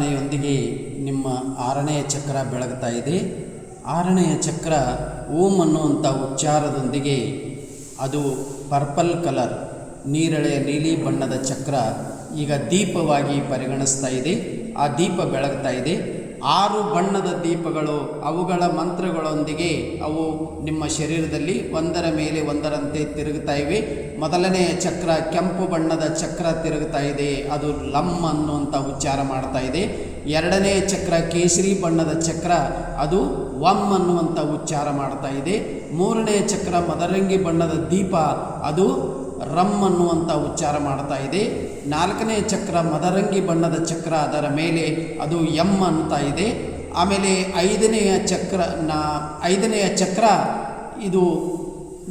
ಉಚ್ಚಾರಣೆಯೊಂದಿಗೆ ನಿಮ್ಮ 6ನೆಯ ಚಕ್ರ ಬೆಳಗ್ತಾ ಇದೆ. 6ನೆಯ ಚಕ್ರ ಓಂ ಅನ್ನುವಂಥ ಉಚ್ಚಾರದೊಂದಿಗೆ ಅದು ಪರ್ಪಲ್ ಕಲರ್, ನೀರಳೆಯ ನೀಲಿ ಬಣ್ಣದ ಚಕ್ರ ಈಗ ದೀಪವಾಗಿ ಪರಿಗಣಿಸ್ತಾ ಇದೆ. ಆ ದೀಪ ಬೆಳಗ್ತಾ ಇದೆ. 6 ಬಣ್ಣದ ದೀಪಗಳು ಅವುಗಳ ಮಂತ್ರಗಳೊಂದಿಗೆ ಅವು ನಿಮ್ಮ ಶರೀರದಲ್ಲಿ ಒಂದರ ಮೇಲೆ ಒಂದರಂತೆ ತಿರುಗುತ್ತಾ ಇವೆ. ಮೊದಲನೆಯ ಚಕ್ರ ಕೆಂಪು ಬಣ್ಣದ ಚಕ್ರ ತಿರುಗುತ್ತಾ ಇದೆ, ಅದು ಲಮ್ ಅನ್ನುವಂಥ ಉಚ್ಚಾರ ಮಾಡ್ತಾ ಇದೆ. 2ನೇ ಚಕ್ರ ಕೇಸರಿ ಬಣ್ಣದ ಚಕ್ರ, ಅದು ವಮ್ ಅನ್ನುವಂಥ ಉಚ್ಚಾರ ಮಾಡ್ತಾ ಇದೆ. 3ನೇ ಚಕ್ರ ಮದರಂಗಿ ಬಣ್ಣದ ದೀಪ, ಅದು ರಮ್ ಅನ್ನುವಂಥ ಉಚ್ಚಾರ ಮಾಡ್ತಾ ಇದೆ. 4ನೇ ಚಕ್ರ ಮದರಂಗಿ ಬಣ್ಣದ ಚಕ್ರ, ಅದರ ಮೇಲೆ ಅದು ಎಮ್ ಅಂತ ಇದೆ. ಆಮೇಲೆ 5ನೆಯ ಚಕ್ರ ಇದು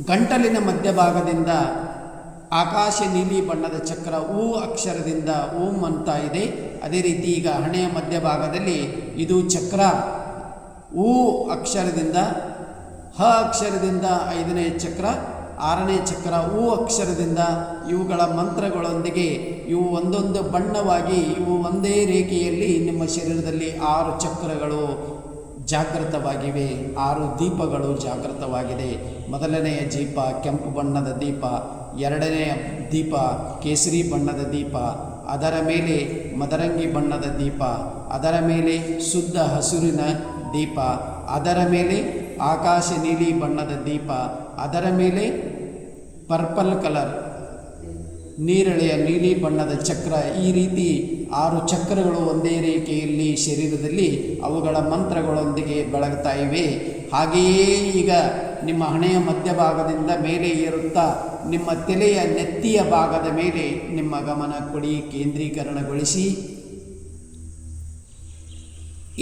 ಗಂಟಲಿನ ಮಧ್ಯಭಾಗದಿಂದ ಆಕಾಶ ನೀಲಿ ಬಣ್ಣದ ಚಕ್ರ ಊ ಅಕ್ಷರದಿಂದ ಓಂ ಅಂತ ಇದೆ. ಅದೇ ರೀತಿ ಈಗ ಹಣೆಯ ಮಧ್ಯಭಾಗದಲ್ಲಿ ಇದು ಚಕ್ರ ಊ ಅಕ್ಷರದಿಂದ ಹ ಅಕ್ಷರದಿಂದ 5ನೇ ಚಕ್ರ, 6ನೇ ಚಕ್ರ ಊ ಅಕ್ಷರದಿಂದ. ಇವುಗಳ ಮಂತ್ರಗಳೊಂದಿಗೆ ಇವು ಒಂದೊಂದು ಬಣ್ಣವಾಗಿ ಇವು ಒಂದೇ ರೇಖೆಯಲ್ಲಿ ನಿಮ್ಮ ಶರೀರದಲ್ಲಿ 6 ಚಕ್ರಗಳು ಜಾಗೃತವಾಗಿವೆ, 6 ದೀಪಗಳು ಜಾಗೃತವಾಗಿದೆ. ಮೊದಲನೆಯ ದೀಪ ಕೆಂಪು ಬಣ್ಣದ ದೀಪ, 2ನೆಯ ದೀಪ ಕೇಸರಿ ಬಣ್ಣದ ದೀಪ, ಅದರ ಮೇಲೆ ಮದರಂಗಿ ಬಣ್ಣದ ದೀಪ, ಅದರ ಮೇಲೆ ಶುದ್ಧ ಹಸುರಿನ ದೀಪ, ಅದರ ಮೇಲೆ ಆಕಾಶ ನೀಲಿ ಬಣ್ಣದ ದೀಪ, ಅದರ ಮೇಲೆ ಪರ್ಪಲ್ ಕಲರ್ ನೀರಳೆಯ ನೀಲಿ ಬಣ್ಣದ ಚಕ್ರ. ಈ ರೀತಿ 6 ಚಕ್ರಗಳು ಒಂದೇ ರೇಖೆಯಲ್ಲಿ ಶರೀರದಲ್ಲಿ ಅವುಗಳ ಮಂತ್ರಗಳೊಂದಿಗೆ ಬೆಳಗ್ತಾ ಇವೆ. ಹಾಗೆಯೇ ಈಗ ನಿಮ್ಮ ಹಣೆಯ ಮಧ್ಯಭಾಗದಿಂದ ಮೇಲೆ ಏರುತ್ತಾ ನಿಮ್ಮ ತಲೆಯ ನೆತ್ತಿಯ ಭಾಗದ ಮೇಲೆ ನಿಮ್ಮ ಗಮನ ಕೊಡಿ, ಕೇಂದ್ರೀಕರಣಗೊಳಿಸಿ.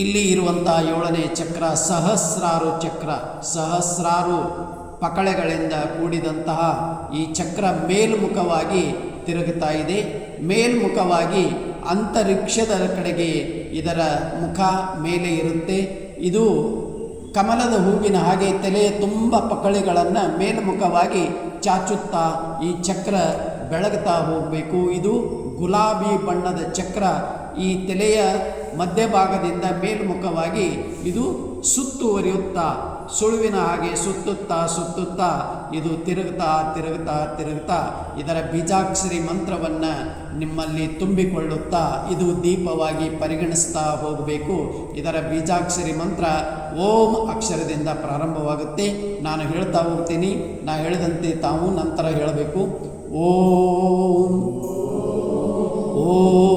ಇಲ್ಲಿ ಇರುವಂಥ 7ನೇ ಚಕ್ರ ಸಹಸ್ರಾರು ಚಕ್ರ, ಸಹಸ್ರಾರು ಪಕಳೆಗಳಿಂದ ಕೂಡಿದಂತಹ ಈ ಚಕ್ರ ಮೇಲ್ಮುಖವಾಗಿ ತಿರುಗುತ್ತಾ ಇದೆ. ಮೇಲ್ಮುಖವಾಗಿ ಅಂತರಿಕ್ಷದ ಕಡೆಗೆ ಇದರ ಮುಖ ಮೇಲೆ ಇರುತ್ತೆ. ಇದು ಕಮಲದ ಹೂವಿನ ಹಾಗೆ ತಲೆಯ ತುಂಬ ಪಕಳೆಗಳನ್ನು ಮೇಲ್ಮುಖವಾಗಿ ಚಾಚುತ್ತಾ ಈ ಚಕ್ರ ಬೆಳಗುತ್ತಾ ಹೋಗಬೇಕು. ಇದು ಗುಲಾಬಿ ಬಣ್ಣದ ಚಕ್ರ. ಈ ತಲೆಯ ಮಧ್ಯಭಾಗದಿಂದ ಮೇಲ್ಮುಖವಾಗಿ ಇದು ಸುತ್ತುವರಿಯುತ್ತಾ ಸುಳುವಿನ ಹಾಗೆ ಸುತ್ತುತ್ತಾ ಇದು ತಿರುಗುತ್ತಾ ಇದರ ಬೀಜಾಕ್ಷರಿ ಮಂತ್ರವನ್ನು ನಿಮ್ಮಲ್ಲಿ ತುಂಬಿಕೊಳ್ಳುತ್ತಾ ಇದು ದೀಪವಾಗಿ ಪರಿಗಣಿಸ್ತಾ ಹೋಗಬೇಕು. ಇದರ ಬೀಜಾಕ್ಷರಿ ಮಂತ್ರ ಓಂ ಅಕ್ಷರದಿಂದ ಪ್ರಾರಂಭವಾಗುತ್ತೆ. ನಾನು ಹೇಳ್ತಾ ಹೋಗ್ತೀನಿ, ನಾನು ಹೇಳಿದಂತೆ ತಾವು ನಂತರ ಹೇಳಬೇಕು. ಓಂ ಓಂ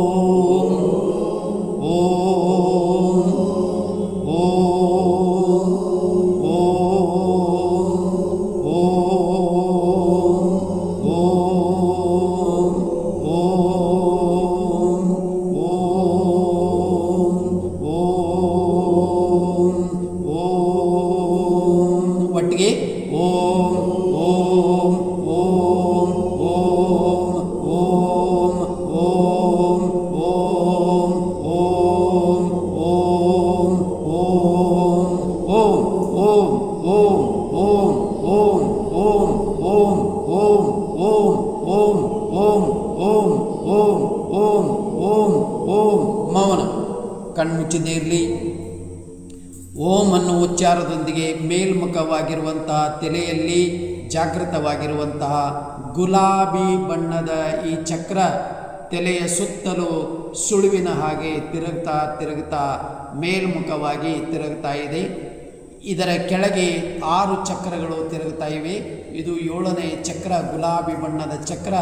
ಓಂ ಮೌನ, ಕಣ್ಮುಚ್ಚಿದೇ ಇರಲಿ. ಓಂ ಅನ್ನೋ ಉಚ್ಚಾರದೊಂದಿಗೆ ಮೇಲ್ಮುಖವಾಗಿರುವಂತಹ ತಲೆಯಲ್ಲಿ ಜಾಗೃತವಾಗಿರುವಂತಹ ಗುಲಾಬಿ ಬಣ್ಣದ ಈ ಚಕ್ರ ತಲೆಯ ಸುತ್ತಲೂ ಸುಳುವಿನ ಹಾಗೆ ತಿರುಗುತ್ತಾ ಮೇಲ್ಮುಖವಾಗಿ ತಿರುಗುತ್ತಾ ಇದೆ. ಇದರ ಕೆಳಗೆ 6 ಚಕ್ರಗಳು ತಿರುಗುತ್ತಾ ಇವೆ. ಇದು 7ನೇ ಚಕ್ರ, ಗುಲಾಬಿ ಬಣ್ಣದ ಚಕ್ರ.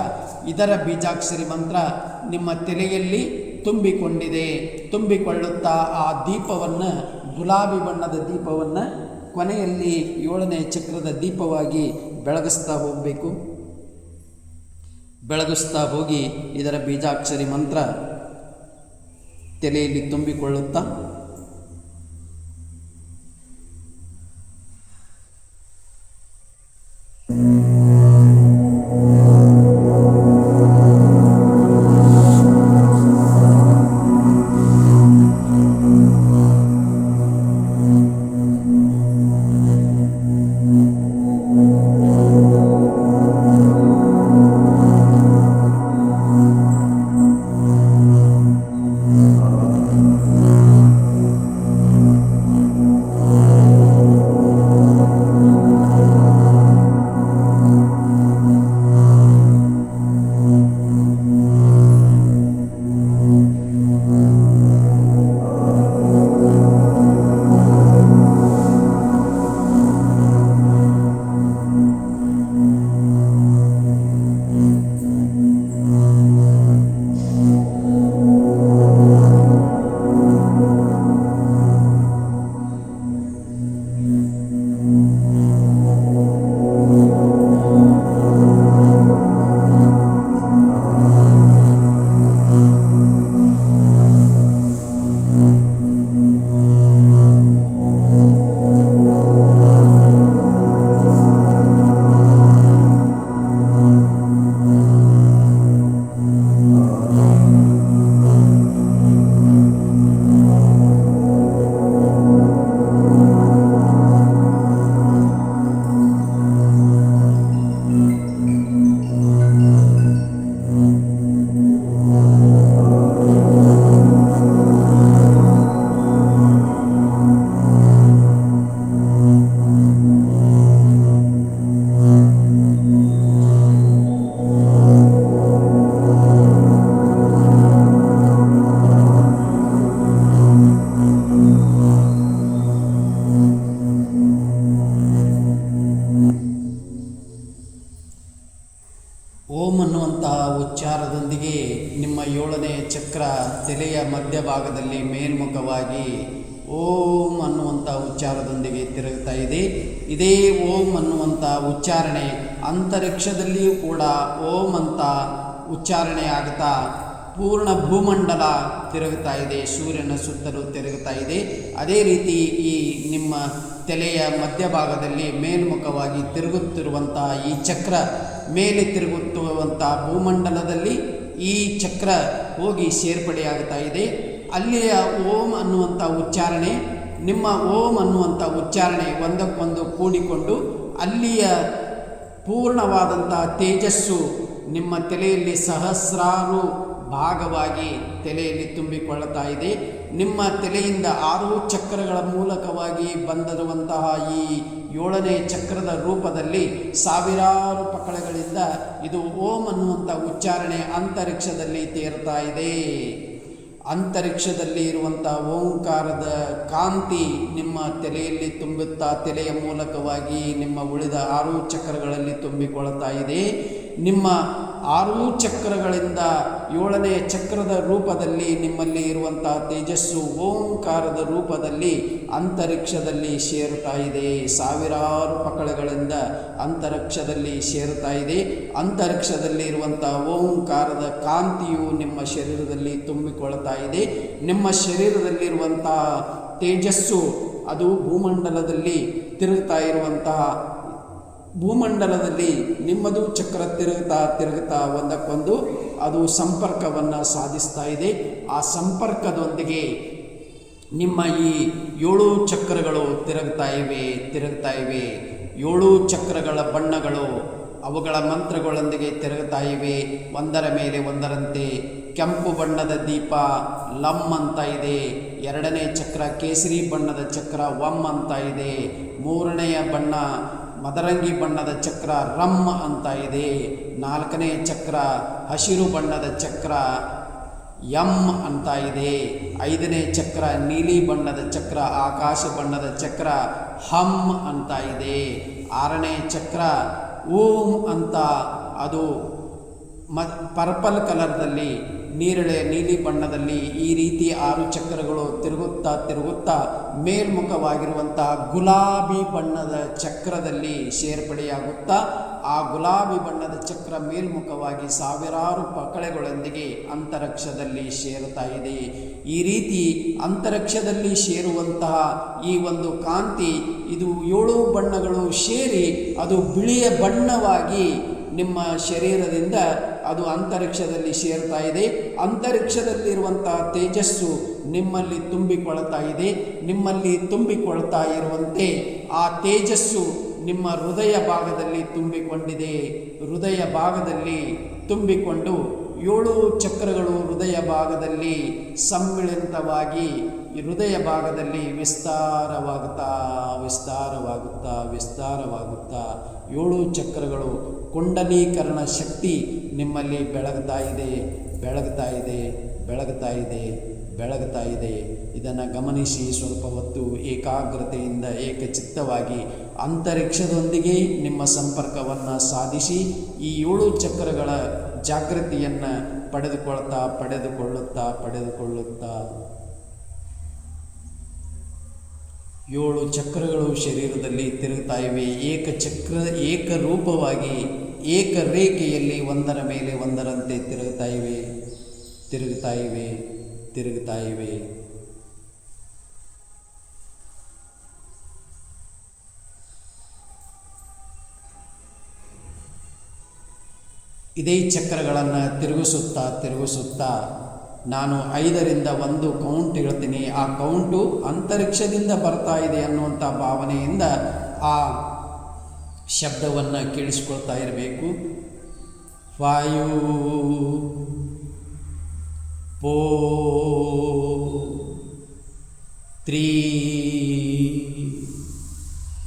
ಇದರ ಬೀಜಾಕ್ಷರಿ ಮಂತ್ರ ನಿಮ್ಮ ತಲೆಯಲ್ಲಿ ತುಂಬಿಕೊಳ್ಳುತ್ತಾ ಆ ದೀಪವನ್ನು, ಗುಲಾಬಿ ಬಣ್ಣದ ದೀಪವನ್ನು ಕೊನೆಯಲ್ಲಿ 7ನೇ ಚಕ್ರದ ದೀಪವಾಗಿ ಬೆಳಗಿಸ್ತಾ ಹೋಗಬೇಕು. ಬೆಳಗಿಸ್ತಾ ಹೋಗಿ ಇದರ ಬೀಜಾಕ್ಷರಿ ಮಂತ್ರ ತಲೆಯಲ್ಲಿ ತುಂಬಿಕೊಳ್ಳುತ್ತಾ ಚಕ್ರ ತಲೆಯ ಮಧ್ಯಭಾಗದಲ್ಲಿ ಮೇಲ್ಮುಖವಾಗಿ ಓಂ ಅನ್ನುವಂಥ ಉಚ್ಚಾರದೊಂದಿಗೆ ತಿರುಗ್ತಾ ಇದೆ. ಇದೇ ಓಂ ಅನ್ನುವಂಥ ಉಚ್ಚಾರಣೆ ಅಂತರಿಕ್ಷದಲ್ಲಿಯೂ ಕೂಡ ಓಂ ಅಂತ ಉಚ್ಚಾರಣೆ ಆಗ್ತಾ ಪೂರ್ಣ ಭೂಮಂಡಲ ತಿರುಗುತ್ತಾ ಇದೆ, ಸೂರ್ಯನ ಸುತ್ತಲೂ ತಿರುಗುತ್ತಾ ಇದೆ. ಅದೇ ರೀತಿ ಈ ನಿಮ್ಮ ತಲೆಯ ಮಧ್ಯಭಾಗದಲ್ಲಿ ಮೇಲ್ಮುಖವಾಗಿ ತಿರುಗುತ್ತಿರುವಂಥ ಈ ಚಕ್ರ ಮೇಲೆ ತಿರುಗುತ್ತಿರುವಂಥ ಭೂಮಂಡಲದಲ್ಲಿ ಈ ಚಕ್ರ ಹೋಗಿ ಸೇರ್ಪಡೆಯಾಗ್ತಾ ಇದೆ. ಅಲ್ಲಿಯ ಓಂ ಅನ್ನುವಂಥ ಉಚ್ಚಾರಣೆ, ನಿಮ್ಮ ಓಂ ಅನ್ನುವಂಥ ಉಚ್ಚಾರಣೆ ಒಂದಕ್ಕೊಂದು ಕೂಡಿಕೊಂಡು ಅಲ್ಲಿಯ ಪೂರ್ಣವಾದಂಥ ತೇಜಸ್ಸು ನಿಮ್ಮ ತಲೆಯಲ್ಲಿ ಸಹಸ್ರಾರು ಭಾಗವಾಗಿ ತಲೆಯಲ್ಲಿ ತುಂಬಿಕೊಳ್ಳುತ್ತಾ ಇದೆ. ನಿಮ್ಮ ತಲೆಯಿಂದ 6 ಚಕ್ರಗಳ ಮೂಲಕವಾಗಿ ಬಂದಿರುವಂತಹ ಈ 7ನೇ ಚಕ್ರದ ರೂಪದಲ್ಲಿ ಸಾವಿರಾರು ಪಕಳೆಗಳಿಂದ ಇದು ಓಂ ಅನ್ನುವಂಥ ಉಚ್ಚಾರಣೆ ಅಂತರಿಕ್ಷದಲ್ಲಿ ತೇರ್ತಾ ಇದೆ. ಅಂತರಿಕ್ಷದಲ್ಲಿ ಇರುವಂಥ ಓಂಕಾರದ ಕಾಂತಿ ನಿಮ್ಮ ತಲೆಯಲ್ಲಿ ತುಂಬುತ್ತಾ ತಲೆಯ ಮೂಲಕವಾಗಿ ನಿಮ್ಮ ಉಳಿದ 6 ಚಕ್ರಗಳಲ್ಲಿ ತುಂಬಿಕೊಳ್ಳುತ್ತಾ ಇದೆ. ನಿಮ್ಮ 6 ಚಕ್ರಗಳಿಂದ 7ನೇ ಚಕ್ರದ ರೂಪದಲ್ಲಿ ನಿಮ್ಮಲ್ಲಿ ಇರುವಂಥ ತೇಜಸ್ಸು ಓಂಕಾರದ ರೂಪದಲ್ಲಿ ಅಂತರಿಕ್ಷದಲ್ಲಿ ಸೇರುತ್ತಾ ಇದೆ. ಸಾವಿರಾರು ಪಕಳೆಗಳಿಂದ ಅಂತರಿಕ್ಷದಲ್ಲಿ ಸೇರುತ್ತಾ ಇದೆ. ಅಂತರಿಕ್ಷದಲ್ಲಿ ಇರುವಂಥ ಓಂಕಾರದ ಕಾಂತಿಯು ನಿಮ್ಮ ಶರೀರದಲ್ಲಿ ತುಂಬಿಕೊಳ್ತಾ ಇದೆ. ನಿಮ್ಮ ಶರೀರದಲ್ಲಿರುವಂಥ ತೇಜಸ್ಸು ಅದು ಭೂಮಂಡಲದಲ್ಲಿ ತಿರುಗ್ತಾ ಇರುವಂತಹ ಭೂಮಂಡಲದಲ್ಲಿ ನಿಮ್ಮದು ಚಕ್ರ ತಿರುಗುತ್ತಾ ಒಂದಕ್ಕೊಂದು ಅದು ಸಂಪರ್ಕವನ್ನು ಸಾಧಿಸ್ತಾ ಇದೆ. ಆ ಸಂಪರ್ಕದೊಂದಿಗೆ ನಿಮ್ಮ ಈ 7 ಚಕ್ರಗಳು ತಿರುಗ್ತಾ ಇವೆ. 7 ಚಕ್ರಗಳ ಬಣ್ಣಗಳು ಅವುಗಳ ಮಂತ್ರಗಳೊಂದಿಗೆ ತಿರುಗುತ್ತಾ ಇವೆ. ಒಂದರ ಮೇಲೆ ಒಂದರಂತೆ ಕೆಂಪು ಬಣ್ಣದ ದೀಪ ಲಂ ಅಂತ ಇದೆ. 2ನೇ ಚಕ್ರ ಕೇಸರಿ ಬಣ್ಣದ ಚಕ್ರ ವಂ ಅಂತ ಇದೆ. 3ನೆಯ ಬಣ್ಣ ಮದರಂಗಿ ಬಣ್ಣದ ಚಕ್ರ ರಮ್ ಅಂತ ಇದೆ. 4ನೇ ಚಕ್ರ ಹಸಿರು ಬಣ್ಣದ ಚಕ್ರ ಯಂ ಅಂತ ಇದೆ. 5ನೇ ಚಕ್ರ ನೀಲಿ ಬಣ್ಣದ ಚಕ್ರ ಆಕಾಶ ಬಣ್ಣದ ಚಕ್ರ ಹಂ ಅಂತ ಇದೆ. 6ನೇ ಚಕ್ರ ಓಂ ಅಂತ ಅದು ಪರ್ಪಲ್ ಕಲರ್ದಲ್ಲಿ ನೀಲಿ ಬಣ್ಣದಲ್ಲಿ ಈ ರೀತಿ 6 ಚಕ್ರಗಳು ತಿರುಗುತ್ತಾ ಮೇಲ್ಮುಖವಾಗಿರುವಂಥ ಗುಲಾಬಿ ಬಣ್ಣದ ಚಕ್ರದಲ್ಲಿ ಸೇರ್ಪಡೆಯಾಗುತ್ತಾ ಆ ಗುಲಾಬಿ ಬಣ್ಣದ ಚಕ್ರ ಮೇಲ್ಮುಖವಾಗಿ ಸಾವಿರಾರು ಪಕಳೆಗಳೊಂದಿಗೆ ಅಂತರಿಕ್ಷದಲ್ಲಿ ಸೇರುತ್ತಾ ಇದೆ. ಈ ರೀತಿ ಅಂತರಿಕ್ಷದಲ್ಲಿ ಸೇರುವಂತಹ ಈ ಒಂದು ಕಾಂತಿ ಇದು 7 ಬಣ್ಣಗಳು ಸೇರಿ ಅದು ಬಿಳಿಯ ಬಣ್ಣವಾಗಿ ನಿಮ್ಮ ಶರೀರದಿಂದ ಅದು ಅಂತರಿಕ್ಷದಲ್ಲಿ ಸೇರ್ತಾ ಇದೆ. ಅಂತರಿಕ್ಷದಲ್ಲಿರುವಂಥ ತೇಜಸ್ಸು ನಿಮ್ಮಲ್ಲಿ ತುಂಬಿಕೊಳ್ತಾ ಇದೆ. ನಿಮ್ಮಲ್ಲಿ ತುಂಬಿಕೊಳ್ತಾ ಇರುವಂತೆ ಆ ತೇಜಸ್ಸು ನಿಮ್ಮ ಹೃದಯ ಭಾಗದಲ್ಲಿ ತುಂಬಿಕೊಂಡಿದೆ. ಹೃದಯ ಭಾಗದಲ್ಲಿ ತುಂಬಿಕೊಂಡು 7 ಚಕ್ರಗಳು ಹೃದಯ ಭಾಗದಲ್ಲಿ ಸಮ್ಮಿಳಿತವಾಗಿ ಈ ಹೃದಯ ಭಾಗದಲ್ಲಿ ವಿಸ್ತಾರವಾಗುತ್ತಾ 7 ಚಕ್ರಗಳು ಕುಂಡಲೀಕರಣ ಶಕ್ತಿ ನಿಮ್ಮಲ್ಲಿ ಬೆಳಗ್ತಾ ಇದೆ. ಇದನ್ನು ಗಮನಿಸಿ ಸ್ವಲ್ಪ ಹೊತ್ತು ಏಕಾಗ್ರತೆಯಿಂದ ಏಕಚಿತ್ತವಾಗಿ ಅಂತರಿಕ್ಷದೊಂದಿಗೆ ನಿಮ್ಮ ಸಂಪರ್ಕವನ್ನು ಸಾಧಿಸಿ ಈ 7 ಚಕ್ರಗಳ ಜಾಗೃತಿಯನ್ನು ಪಡೆದುಕೊಳ್ಳುತ್ತಾ 7 ಚಕ್ರಗಳು ಶರೀರದಲ್ಲಿ ತಿರುಗ್ತಾ ಇವೆ. ಏಕರೂಪವಾಗಿ ಏಕರೇಖೆಯಲ್ಲಿ ಒಂದರ ಮೇಲೆ ಒಂದರಂತೆ ತಿರುಗ್ತಾ ಇವೆ. ಇದೇ ಚಕ್ರಗಳನ್ನು ತಿರುಗಿಸುತ್ತಾ ನಾನು 5ರಿಂದ 1 ಕೌಂಟ್ ಹೇಳ್ತೀನಿ. ಆ ಕೌಂಟು ಅಂತರಿಕ್ಷದಿಂದ ಬರ್ತಾ ಇದೆ ಅನ್ನುವಂಥ ಭಾವನೆಯಿಂದ ಆ ಶಬ್ದವನ್ನು ಕೇಳಿಸ್ಕೊಳ್ತಾ ಇರಬೇಕು. 5 4 3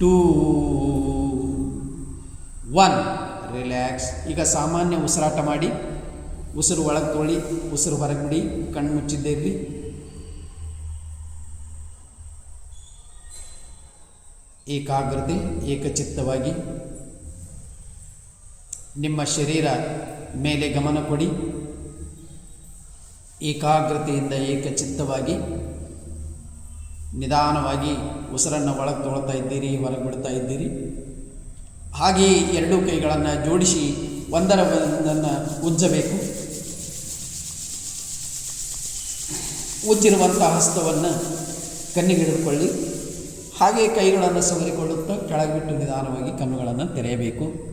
2 1 ರಿಲ್ಯಾಕ್ಸ್. ಈಗ ಸಾಮಾನ್ಯ ಉಸಿರಾಟ ಮಾಡಿ. ಉಸಿರು ಒಳಗೆ ತೊಳಿ, ಉಸಿರು ಹೊರಗೆ ಬಿಡಿ. ಕಣ್ಣು ಮುಚ್ಚಿದ್ದೇ ಇರಲಿ. ಏಕಾಗ್ರತೆ, ಏಕಚಿತ್ತವಾಗಿ ನಿಮ್ಮ ಶರೀರ ಮೇಲೆ ಗಮನ ಕೊಡಿ. ಏಕಾಗ್ರತೆಯಿಂದ ಏಕಚಿತ್ತವಾಗಿ ನಿಧಾನವಾಗಿ ಉಸಿರನ್ನು ಒಳಗೆ ತೊಗೊಳ್ತಾ ಇದ್ದೀರಿ, ಹೊರಗೆ ಬಿಡ್ತಾ ಇದ್ದೀರಿ. ಹಾಗೆಯೇ ಎರಡೂ ಕೈಗಳನ್ನು ಜೋಡಿಸಿ ಒಂದರ ಒಂದನ್ನು ಉಜ್ಜಬೇಕು. ಉಜ್ಜಿರುವಂಥ ಹಸ್ತವನ್ನು ಕಣ್ಣಿಗೆ ಹಿಡಿದುಕೊಳ್ಳಿ. ಹಾಗೆಯೇ ಕೈಗಳನ್ನು ಸವರಿಕೊಳ್ಳುತ್ತಾ ಕೆಳಗೆ ಬಿಟ್ಟು ನಿಧಾನವಾಗಿ ಕಣ್ಣುಗಳನ್ನು ತೆರೆಯಬೇಕು.